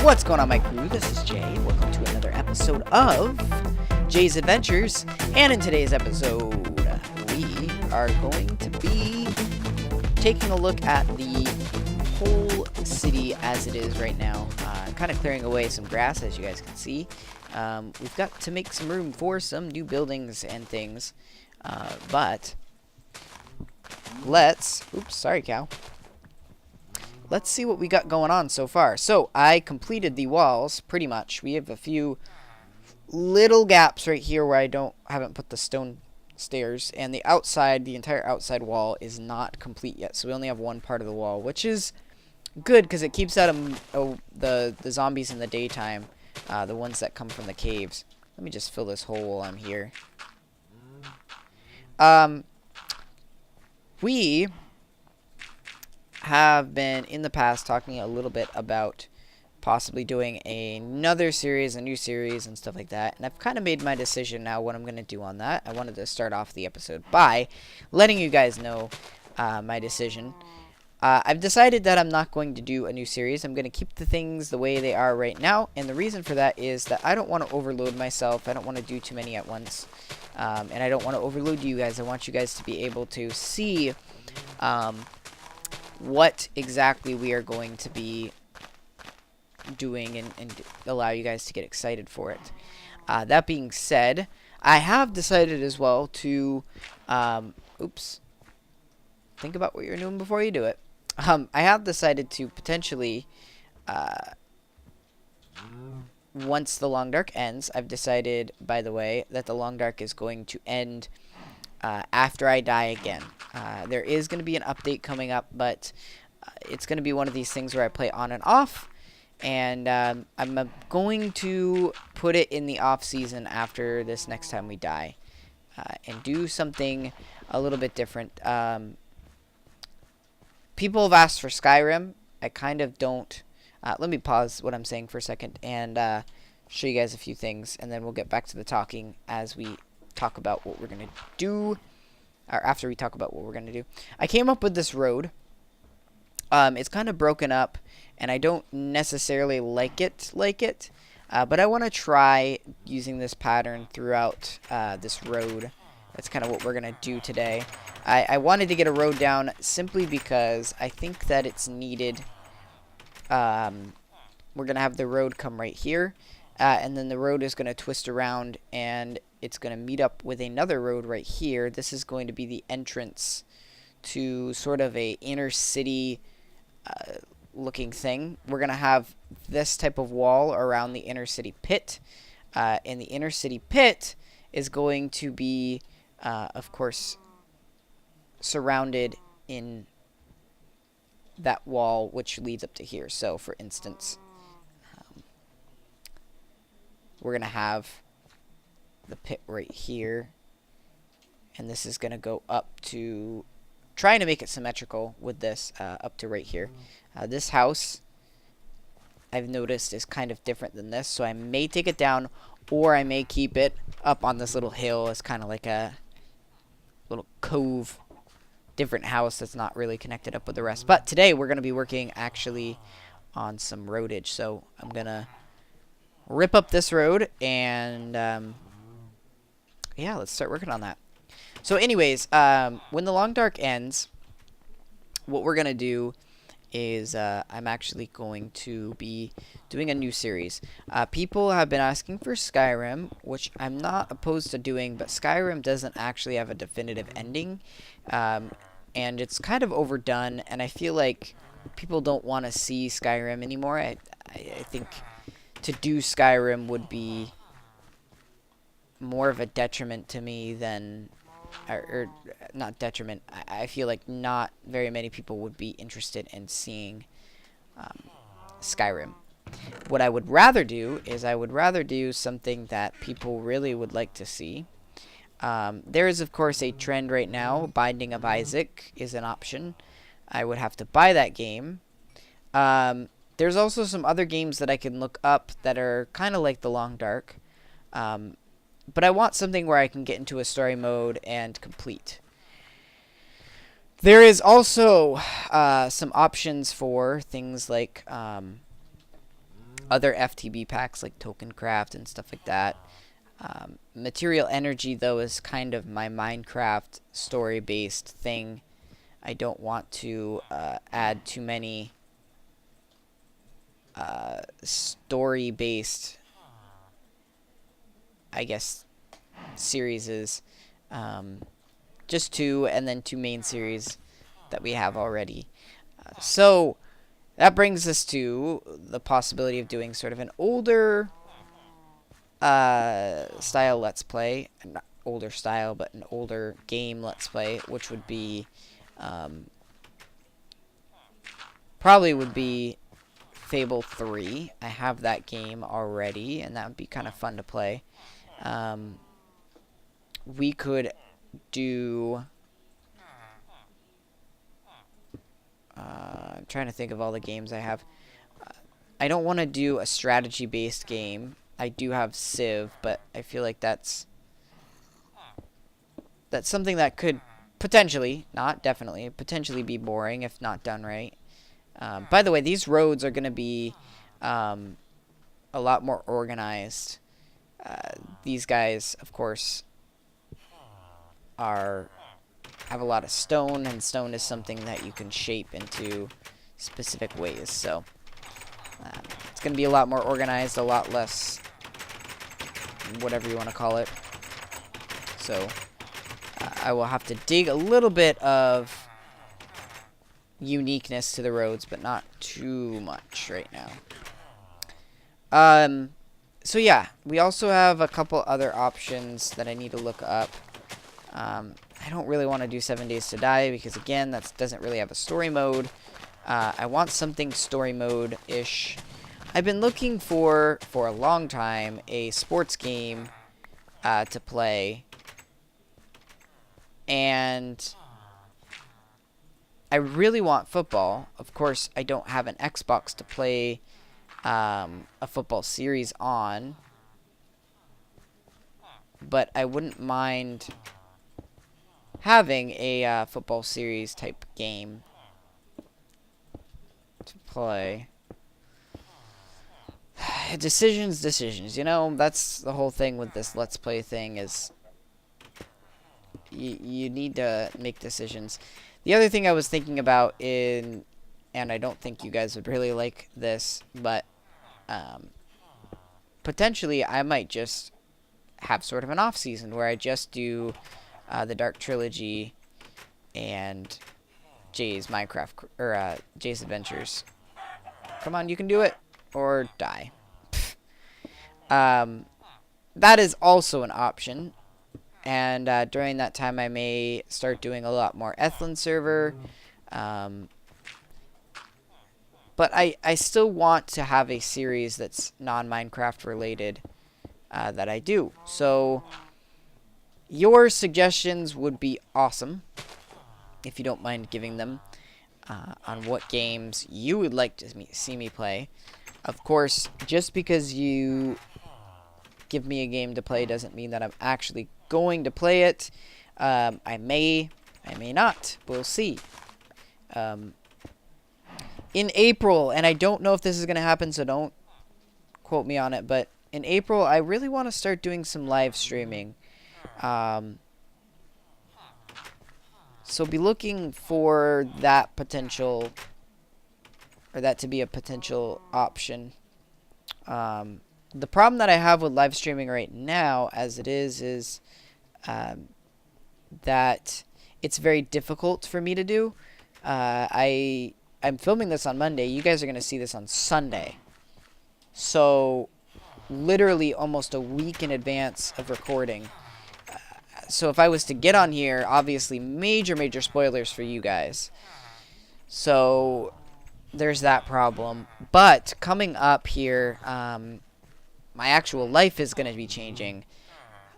What's going on, my crew? This is Jay. Welcome to another episode of Jay's Adventures. And in today's episode, we are going to be taking a look at the whole city as it is right now. Kind of clearing away some grass, as you guys can see. We've got to make some room for some new buildings and things. But let's... Oops, sorry, cow. Let's see what we got going on so far. So, I completed the walls, pretty much. We have a few little gaps right here where I haven't put the stone stairs. And the outside, the entire outside wall is not complete yet. So, we only have one part of the wall, which is good because it keeps out the zombies in the daytime. The ones that come from the caves. Let me just fill this hole while I'm here. We have been in the past talking a little bit about possibly doing another series, a new series and stuff like that, and I've kind of made my decision now what I'm going to do on that. I wanted to start off the episode by letting you guys know my decision. I've decided that I'm not going to do a new series. I'm going to keep the things the way they are right now, and the reason for that is that I don't want to overload myself. I don't want to do too many at once, and I don't want to overload you guys. I want you guys to be able to see what exactly we are going to be doing and allow you guys to get excited for it. That being said, I have decided as well to oops, think about what you're doing before you do it. I have decided to potentially once the long dark ends, I've decided, by the way, that the long dark is going to end after I die again. There is going to be an update coming up, but it's going to be one of these things where I play on and off, and I'm going to put it in the off season after this next time we die, and do something a little bit different. People have asked for Skyrim. I kind of don't. Let me pause what I'm saying for a second and show you guys a few things, and then we'll get back to the talking as we talk about what we're going to do, or after we talk about what we're going to do. I came up with this road. It's kind of broken up, and I don't necessarily like it, but I want to try using this pattern throughout this road. That's kind of what we're going to do today. I wanted to get a road down simply because I think that it's needed. We're going to have the road come right here, and then the road is going to twist around, and it's going to meet up with another road right here. This is going to be the entrance to sort of a inner city looking thing. We're going to have this type of wall around the inner city pit, and the inner city pit is going to be of course surrounded in that wall which leads up to here. So for instance, we're going to have the pit right here, and this is going to go up to, trying to make it symmetrical with this, up to right here. This house, I've noticed, is kind of different than this, so I may take it down, or I may keep it up on this little hill as kind of like a little cove, different house that's not really connected up with the rest. But today we're going to be working actually on some roadage, so I'm going to rip up this road, and yeah, let's start working on that. So anyways, when the long dark ends, what we're going to do is I'm actually going to be doing a new series. People have been asking for Skyrim, which I'm not opposed to doing, but Skyrim doesn't actually have a definitive ending, and it's kind of overdone, and I feel like people don't want to see Skyrim anymore. I think to do Skyrim would be more of a detriment to me than, or not detriment. I feel like not very many people would be interested in seeing Skyrim. What I would rather do is I would rather do something that people really would like to see. There is, of course, a trend right now. Binding of Isaac is an option. I would have to buy that game. There's also some other games that I can look up that are kind of like The Long Dark. But I want something where I can get into a story mode and complete. There is also some options for things like other FTB packs like Token Craft and stuff like that. Material Energy, though, is kind of my Minecraft story-based thing. I don't want to add too many story-based, I guess, series. Just 2, and then 2 main series that we have already. So that brings us to the possibility of doing sort of an older style Let's Play. Not older style, but an older game Let's Play, which would be probably would be Fable 3. I have that game already, and that would be kind of fun to play. We could do... I'm trying to think of all the games I have. I don't want to do a strategy-based game. I do have Civ, but I feel like that's something that could potentially, not definitely, potentially be boring if not done right. By the way, these roads are going to be a lot more organized. These guys, of course, have a lot of stone, and stone is something that you can shape into specific ways. So it's going to be a lot more organized, a lot less whatever you want to call it. So I will have to dig a little bit of uniqueness to the roads, but not too much right now. So yeah, we also have a couple other options that I need to look up. I don't really want to do 7 Days to Die because, again, that doesn't really have a story mode. I want something story mode-ish. I've been looking for a long time, a sports game to play. And I really want football. Of course, I don't have an Xbox to play a football series on. But I wouldn't mind having a football series type game to play. Decisions. You know, that's the whole thing with this Let's Play thing is you need to make decisions. The other thing I was thinking about and I don't think you guys would really like this, but potentially I might just have sort of an off season where I just do the Dark Trilogy and Jay's Minecraft or Jay's Adventures. Come on, you can do it or die. That is also an option, and during that time I may start doing a lot more Ethlin server. But I still want to have a series that's non-Minecraft related that I do. So your suggestions would be awesome, if you don't mind giving them, on what games you would like to see me play. Of course, just because you give me a game to play doesn't mean that I'm actually going to play it. I may not. We'll see. In April, and I don't know if this is going to happen, so don't quote me on it, but in April, I really want to start doing some live streaming. So be looking for that potential, or that to be a potential option. The problem that I have with live streaming right now, as it is that it's very difficult for me to do. I'm filming this on Monday. You guys are going to see this on Sunday. So literally almost a week in advance of recording. So if I was to get on here, obviously major spoilers for you guys. So there's that problem. But coming up here, my actual life is going to be changing.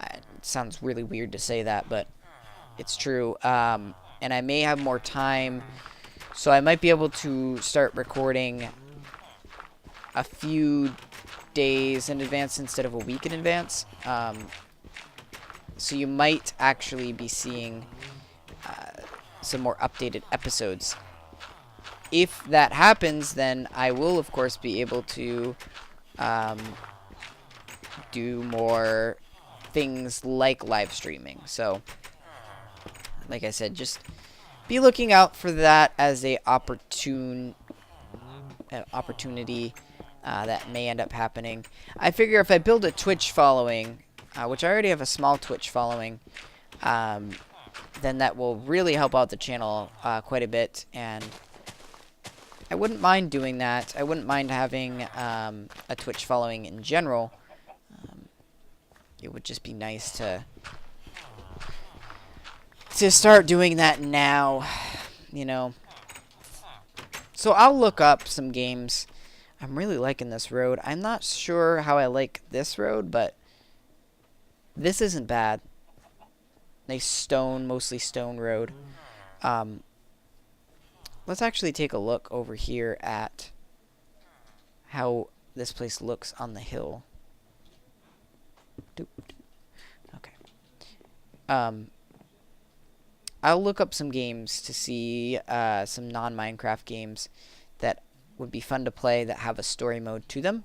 It sounds really weird to say that, but it's true. And I may have more time, so I might be able to start recording a few days in advance instead of a week in advance. So you might actually be seeing some more updated episodes. If that happens, then I will, of course, be able to do more things like live streaming. So, like I said, just be looking out for that as a opportunity that may end up happening. I figure if I build a Twitch following, which I already have a small Twitch following, then that will really help out the channel quite a bit, and I wouldn't mind doing that. I wouldn't mind having a Twitch following in general. It would just be nice to start doing that now, you know. So I'll look up some games. I'm really liking this road. I'm not sure how I like this road, but this isn't bad. Nice stone, mostly stone road. Let's actually take a look over here at how this place looks on the hill. Okay. I'll look up some games to see some non-Minecraft games that would be fun to play that have a story mode to them.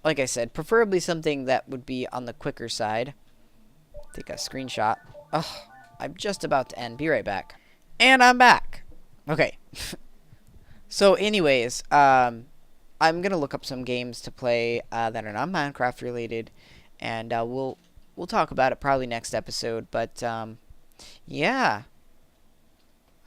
Like I said, preferably something that would be on the quicker side. Take a screenshot. Oh, I'm just about to end. Be right back. And I'm back. Okay. So anyways, I'm going to look up some games to play that are not Minecraft related. And we'll talk about it probably next episode. But yeah.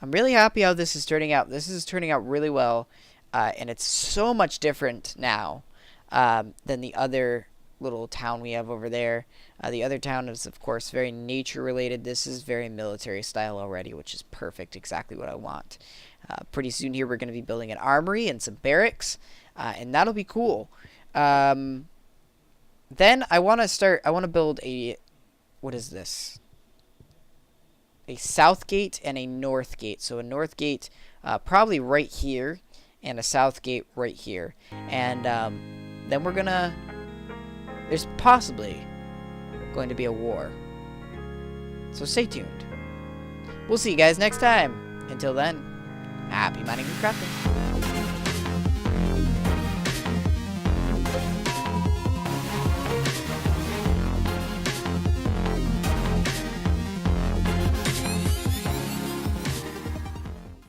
I'm really happy how this is turning out. This is turning out really well. And it's so much different now than the other little town we have over there. The other town is, of course, very nature related. This is very military style already, which is perfect. Exactly what I want. Pretty soon here we're going to be building an armory and some barracks. And that'll be cool. Then I want to build a, what is this? A south gate and a north gate. So a north gate probably right here and a south gate right here. And then we're gonna, there's possibly going to be a war. So stay tuned. We'll see you guys next time. Until then, happy mining and crafting.